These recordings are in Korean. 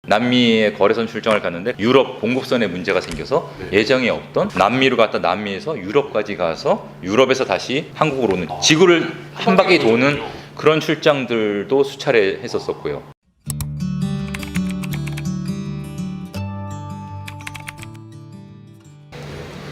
남미의 거래선 출장을 갔는데 유럽 공급선에 문제가 생겨서 예정에 없던 남미로 갔다 남미에서 유럽까지 가서 유럽에서 다시 한국으로 오는 지구를 한 바퀴 도는 그런 출장들도 수차례 했었었고요.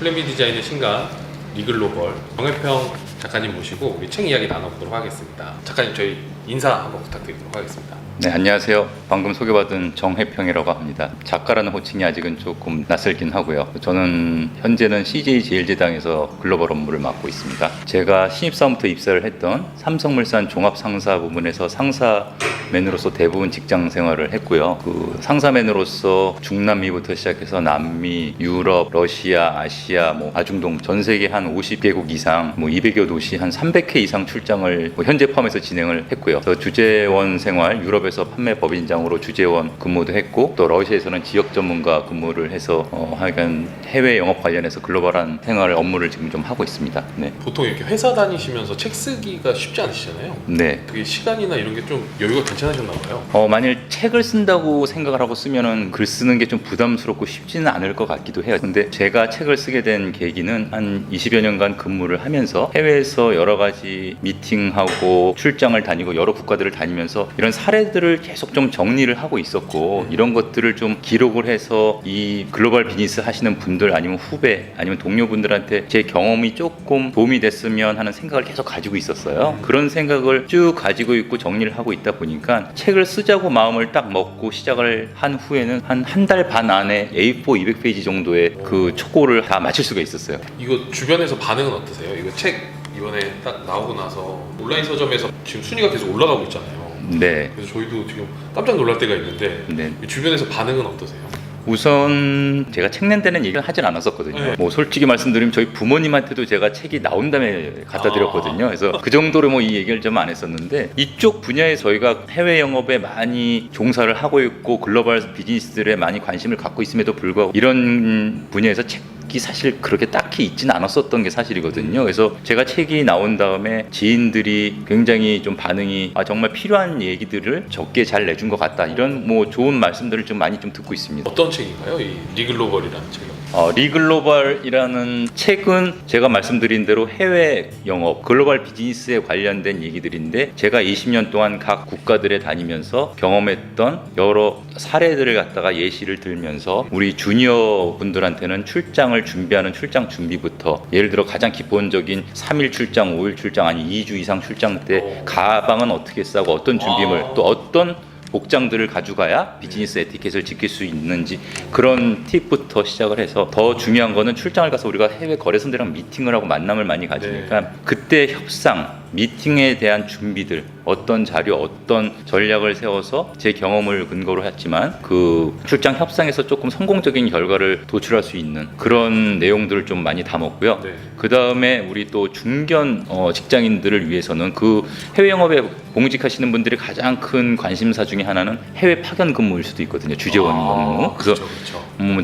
플랜 B 디자인의 신간 리글로벌 정혜평 작가님 모시고 우리 책 이야기 나눠보도록 하겠습니다. 작가님 저희 인사 한번 부탁드리도록 하겠습니다. 네, 안녕하세요. 방금 소개받은 정혜평이라고 합니다. 작가라는 호칭이 아직은 조금 낯설긴 하고요. 저는 현재는 CJ제일제당에서 글로벌 업무를 맡고 있습니다. 제가 신입사원부터 입사를 했던 삼성물산 종합상사 부문에서 상사맨으로서 대부분 직장 생활을 했고요. 그 상사맨으로서 중남미부터 시작해서 남미, 유럽, 러시아, 아시아, 아중동 전 세계 한 50개국 이상, 200여 도시 한 300회 이상 출장을 현재 포함해서 진행을 했고요. 주재원 생활, 유럽에서 판매 법인장으로 주재원 근무도 했고, 또 러시아에서는 지역 전문가 근무를 해서 하여간 해외 영업 관련해서 글로벌한 생활 업무를 지금 좀 하고 있습니다. 네. 보통 이렇게 회사 다니시면서 책 쓰기가 쉽지 않으시잖아요. 네. 그게 시간이나 이런 게 좀 여유가 괜찮으셨나 봐요. 만일 책을 쓴다고 생각을 하고 쓰면은 글 쓰는 게 좀 부담스럽고 쉽지는 않을 것 같기도 해요. 근데 제가 책을 쓰게 된 계기는 한 20여 년간 근무를 하면서 해외에서 여러 가지 미팅하고 출장을 다니고 여러 국가들을 다니면서 이런 사례들을 계속 좀 정리를 하고 있었고, 이런 것들을 좀 기록을 해서 이 글로벌 비즈니스 하시는 분들 아니면 후배 아니면 동료분들한테 제 경험이 조금 도움이 됐으면 하는 생각을 계속 가지고 있었어요. 그런 생각을 쭉 가지고 있고 정리를 하고 있다 보니까 책을 쓰자고 마음을 딱 먹고 시작을 한 후에는 한 달 반 안에 A4 200페이지 정도의 그 초고를 다 마칠 수가 있었어요. 이거 주변에서 반응은 어떠세요? 이거 책 이번에 딱 나오고 나서 온라인 서점에서 지금 순위가 계속 올라가고 있잖아요. 네. 그래서 저희도 지금 깜짝 놀랄 때가 있는데 네. 주변에서 반응은 어떠세요? 우선 제가 책 낸다는 얘기를 하진 않았었거든요. 네. 솔직히 말씀드리면 저희 부모님한테도 제가 책이 나온 다음에 갖다 드렸거든요. 그래서 그 정도로 이 얘기를 좀 안 했었는데, 이쪽 분야에 저희가 해외 영업에 많이 종사를 하고 있고 글로벌 비즈니스들에 많이 관심을 갖고 있음에도 불구하고 이런 분야에서 책이 사실 그렇게 딱히 있지는 않았었던 게 사실이거든요. 그래서 제가 책이 나온 다음에 지인들이 굉장히 좀 반응이 정말 필요한 얘기들을 적게 잘 내준 것 같다, 이런 좋은 말씀들을 좀 많이 좀 듣고 있습니다. 어떤 책인가요? 이 리글로벌이라는 책은? 리글로벌이라는 책은 제가 말씀드린 대로 해외 영업, 글로벌 비즈니스에 관련된 얘기들인데, 제가 20년 동안 각 국가들에 다니면서 경험했던 여러 사례들을 갖다가 예시를 들면서 우리 주니어 분들한테는 출장을 준비하는 출장 준비부터, 예를 들어 가장 기본적인 3일 출장, 5일 출장, 아니 2주 이상 출장 때 가방은 어떻게 싸고 어떤 준비물, 또 어떤 복장들을 가져가야 비즈니스 에티켓을 지킬 수 있는지, 그런 팁부터 시작을 해서, 더 중요한 거는 출장을 가서 우리가 해외 거래선들이랑 미팅을 하고 만남을 많이 가지니까 그때 협상, 미팅에 대한 준비들, 어떤 자료, 어떤 전략을 세워서 제 경험을 근거로 했지만 그 출장 협상에서 조금 성공적인 결과를 도출할 수 있는 그런 내용들을 좀 많이 담았고요. 그 다음에 우리 또 중견 직장인들을 위해서는 그 해외 영업에 공직하시는 분들이 가장 큰 관심사 중에 하나는 해외 파견 근무일 수도 있거든요. 주재원 근무. 그래서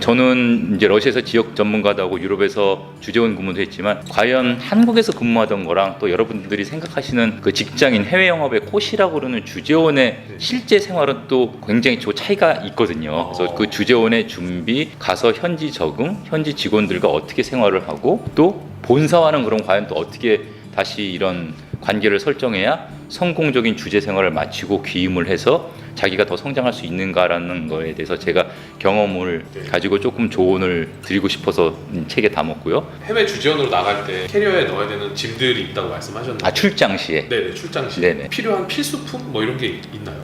저는 이제 러시아에서 지역 전문가도 하고 유럽에서 주재원 근무도 했지만, 과연 한국에서 근무하던 거랑 또 여러분들이 생각하시는 그 직장인 해외 영업의 코시라고 그러는 주재원의 실제 생활은 또 굉장히 차이가 있거든요. 그래서 그 주재원의 준비, 가서 현지 적응, 현지 직원들과 어떻게 생활을 하고, 또 본사와는 그럼 과연 또 어떻게 다시 이런 관계를 설정해야 성공적인 주재 생활을 마치고 귀임을 해서 자기가 더 성장할 수 있는가라는 거에 대해서 제가 경험을 가지고 조금 조언을 드리고 싶어서 책에 담았고요. 해외 주재원으로 나갈 때 캐리어에 넣어야 되는 짐들이 있다고 말씀하셨는데, 출장 시에. 네네, 출장 시에. 네네. 필요한 필수품 이런 게 있나요?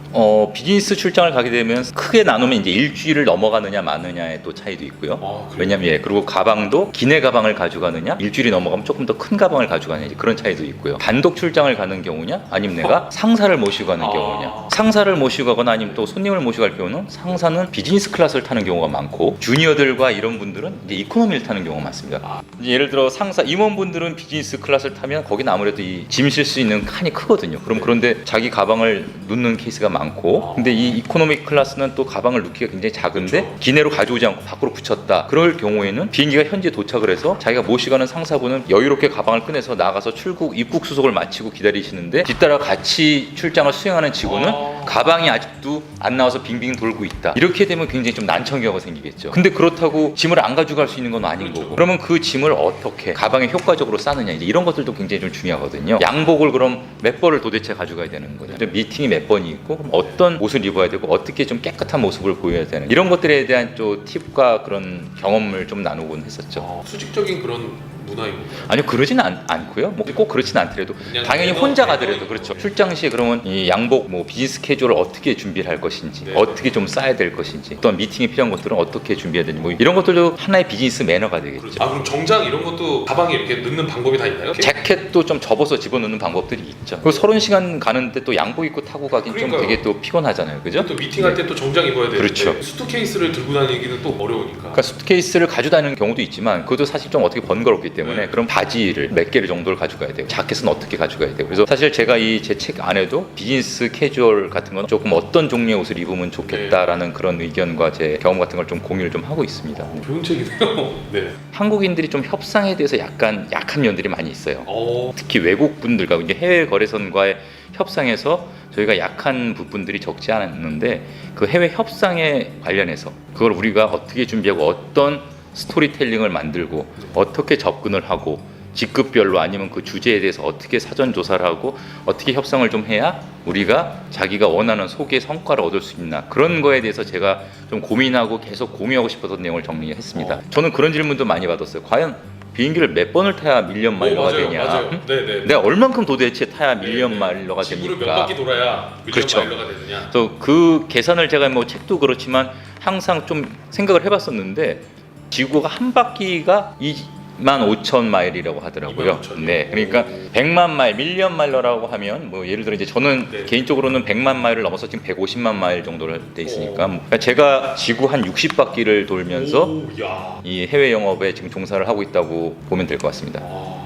비즈니스 출장을 가게 되면 크게 나누면 이제 일주일을 넘어가느냐 마느냐의 또 차이도 있고요. 왜냐면 그리고 가방도 기내 가방을 가져가느냐, 일주일이 넘어가면 조금 더 큰 가방을 가져가느냐, 그런 차이도 있고요. 단독 출장을 가는 경우냐, 아니면 내가 상사를 모시고 가는 경우냐. 상사를 모시고 가거나 아니면 또 손님을 모시고 갈 경우는 상사는 비즈니스 클래스를 타는 경우가 많고, 주니어들과 이런 분들은 이제 이코노미를 타는 경우가 많습니다. 예를 들어 상사 임원분들은 비즈니스 클래스를 타면 거기는 아무래도 이 짐 실 수 있는 칸이 크거든요. 그런데 자기 가방을 놓는 케이스가 많고, 근데 이 이코노미 클래스는 또 가방을 놓기가 굉장히 작은데 기내로 가져오지 않고 밖으로 붙였다. 그럴 경우에는 비행기가 현지에 도착을 해서 자기가 모시가는 상사분은 여유롭게 가방을 꺼내서 나가서 출국 입국 수속을 마치고 기다리시는데, 뒤따라 같이 출장을 수행하는 직원은 가방이 아직 아직도 안 나와서 빙빙 돌고 있다. 이렇게 되면 굉장히 좀 난처경우가 생기겠죠. 근데 그렇다고 짐을 안 가져갈 수 있는 건 아닌 그렇죠. 거고. 그러면 그 짐을 어떻게 가방에 효과적으로 싸느냐, 이제 이런 것들도 굉장히 좀 중요하거든요. 양복을 그럼 몇 벌을 도대체 가져가야 되는 거죠. 미팅이 몇 번이 있고 그럼 어떤 옷을 입어야 되고 어떻게 좀 깨끗한 모습을 보여야 되는, 이런 것들에 대한 좀 팁과 그런 경험을 좀 나누곤 했었죠. 수직적인 그런 문화인 건가요? 아니요, 그러지는 않고요. 뭐 꼭 그렇진 않더라도 그냥 당연히 매너, 혼자 매너인 가더라도 거죠. 그렇죠. 출장 시에 그러면 이 양복 뭐 비즈니스 캐주얼을 어떻게 준비를 할 것인지, 네. 어떻게 좀 싸야 될 것인지, 또한 미팅에 필요한 것들은 어떻게 준비해야 되는지, 뭐 이런 것들도 하나의 비즈니스 매너가 되겠죠. 그렇죠. 그럼 정장 이런 것도 가방에 이렇게 넣는 방법이 다 있나요? 재킷도 좀 접어서 집어넣는 방법들이 있죠. 그리고 30시간 가는데 또 양복 입고 타고 가긴 그러니까요. 좀 되게 또 피곤하잖아요, 그죠? 또 미팅할 네. 때 또 정장 입어야 되는데 그렇죠. 수트케이스를 들고 다니기는 또 어려우니까. 그러니까 수트케이스를 가져다니는 경우도 있지만 그것도 사실 좀 어떻게 번거롭기 때문에 네. 그럼 바지를 몇 개를 정도를 가져가야 되고 자켓은 어떻게 가져가야 되고, 그래서 사실 제가 이 제 책 안에도 비즈니스 캐주얼 같은 건 조금 어떤 종류의 옷을 입으면 좋겠다라는 그런 의견과 제 경험 같은 걸 좀 공유를 좀 하고 있습니다. 좋은 책이네요. 네. 한국인들이 좀 협상에 대해서 약간 약한 면들이 많이 있어요. 어, 특히 외국 분들과 이제 해외 거래선과의 협상에서 저희가 약한 부분들이 적지 않았는데, 그 해외 협상에 관련해서 그걸 우리가 어떻게 준비하고 어떤 스토리텔링을 만들고 어떻게 접근을 하고 직급별로 아니면 그 주제에 대해서 어떻게 사전 조사를 하고 어떻게 협상을 좀 해야 우리가 자기가 원하는 소개 성과를 얻을 수 있나, 그런 거에 대해서 제가 좀 고민하고 계속 공유하고 싶었던 내용을 정리했습니다. 저는 그런 질문도 많이 받았어요. 과연 비행기를 몇 번을 타야 밀리언 마일러가 맞아요, 되냐? 맞아요. 응? 네네. 내가 얼만큼 도대체 타야 밀리언 네네. 마일러가 지구를 됩니까? 몇 바퀴 돌아야 밀리언 그렇죠. 마일러가 되느냐. 그래서 그 계산을 제가 뭐 책도 그렇지만 항상 좀 생각을 해봤었는데, 지구가 한 바퀴가 25,000마일이라고 하더라고요. 25,000 이요? 네, 그러니까 100만 마일, 밀리언 마일러라고 하면 뭐 예를 들어 이제 저는 네. 개인적으로는 100만 마일을 넘어서 지금 150만 마일 정도로 돼 있으니까 뭐 그러니까 제가 지구 한 60바퀴를 돌면서 오, 야. 이 해외 영업에 지금 종사를 하고 있다고 보면 될 것 같습니다.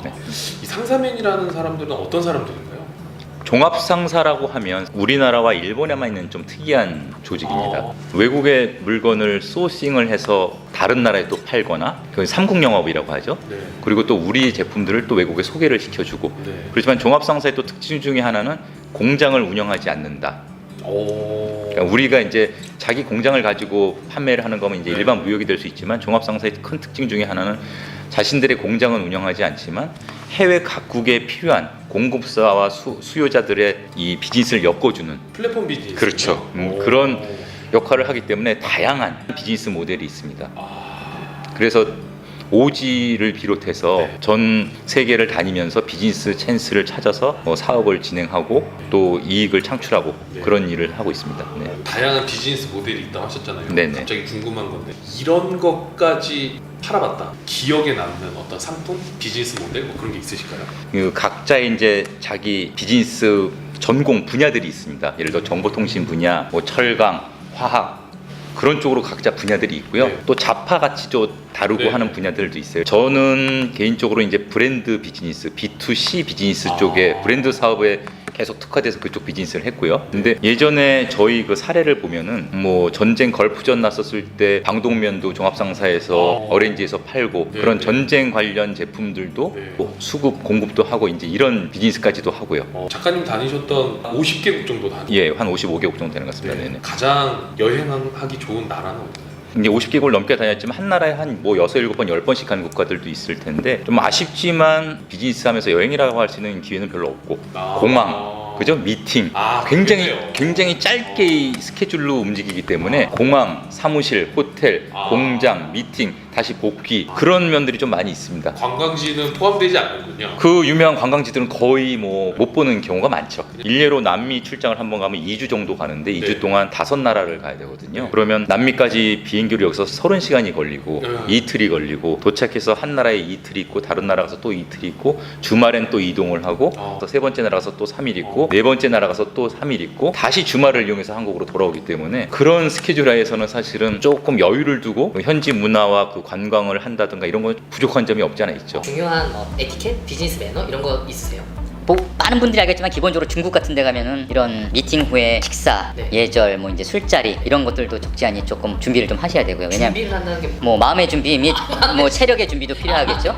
네. 이 상사맨이라는 사람들은 어떤 사람들인가요? 종합상사라고 하면 우리나라와 일본에만 있는 좀 특이한 조직입니다. 외국의 물건을 소싱을 해서 다른 나라에 또 팔거나, 그 삼국 영업이라고 하죠. 네. 그리고 또 우리 제품들을 또 외국에 소개를 시켜주고. 네. 그렇지만 종합상사의 또 특징 중에 하나는 공장을 운영하지 않는다. 오. 그러니까 우리가 이제 자기 공장을 가지고 판매를 하는 거면 이제 네. 일반 무역이 될 수 있지만, 종합상사의 큰 특징 중에 하나는 자신들의 공장은 운영하지 않지만 해외 각국에 필요한 공급사와 수요자들의 이 비즈니스를 엮어주는, 플랫폼 비즈니스. 그렇죠. 그런 역할을 하기 때문에 다양한 비즈니스 모델이 있습니다. 그래서 오지를 비롯해서 네. 전 세계를 다니면서 비즈니스 찬스를 찾아서 사업을 진행하고 또 이익을 창출하고 네. 그런 일을 하고 있습니다. 네. 다양한 비즈니스 모델이 있다고 하셨잖아요. 네네. 갑자기 궁금한 건데 이런 것까지 팔아봤다. 기억에 남는 어떤 상품, 비즈니스 모델 뭐 그런 게 있으실까요? 그 각자의 이제 자기 비즈니스 전공 분야들이 있습니다. 예를 들어 정보통신 분야, 뭐 철강, 화학, 그런 쪽으로 각자 분야들이 있고요. 네. 또 자파같이 또 다루고 네. 하는 분야들도 있어요. 저는 개인적으로 이제 브랜드 비즈니스, B2C 비즈니스 쪽에 브랜드 사업에 계속 특화돼서 그쪽 비즈니스를 했고요. 근데 예전에 저희 그 사례를 보면은 뭐 전쟁 걸프전 났었을 때 방독면도 종합상사에서 어렌지에서 팔고, 네, 그런 네. 전쟁 관련 제품들도 네. 뭐 수급 공급도 하고 이제 이런 비즈니스까지도 하고요. 작가님 다니셨던 50개국 정도 다니. 예, 한 55개국 정도 되는 것 같습니다. 네. 네네. 가장 여행하기 좋은 나라는 어디나요? 이제 50개국을 넘게 다녔지만 한 나라에 한 뭐 6, 7번, 10번씩 가는 국가들도 있을 텐데, 좀 아쉽지만 비즈니스 하면서 여행이라고 할 수 있는 기회는 별로 없고, 공항, 그죠? 미팅, 그렇겠네요. 굉장히 짧게 이 스케줄로 움직이기 때문에 공항, 사무실, 호텔, 공장, 미팅, 다시 복귀, 그런 면들이 좀 많이 있습니다. 관광지는 포함되지 않는군요. 그 유명한 관광지들은 거의 뭐 못 보는 경우가 많죠. 일례로 남미 출장을 한번 가면 2주 정도 가는데 2주 네. 동안 5나라를 가야 되거든요. 네. 그러면 남미까지 비행기로 여기서 30시간이 걸리고 이틀이 걸리고, 도착해서 한 나라에 이틀 있고 다른 나라 가서 또 이틀 있고, 주말엔 또 이동을 하고 또 세 번째 나라 가서 또 3일 있고 네 번째 나라 가서 또 3일 있고 다시 주말을 이용해서 한국으로 돌아오기 때문에, 그런 스케줄 하에서는 사실은 조금 여유를 두고 현지 문화와 그 관광을 한다든가 이런 건 부족한 점이 없지 않아 있죠. 중요한 에티켓, 비즈니스 매너 이런 거 있으세요? 뭐 많은 분들이 알겠지만 기본적으로 중국 같은 데 가면은 이런 미팅 후에 식사, 네. 예절, 뭐 이제 술자리 이런 것들도 적지 않이 조금 준비를 좀 하셔야 되고요. 왜냐면 준비를 한다는 게 뭐 마음의 준비 및 뭐 체력의 준비도 필요하겠죠.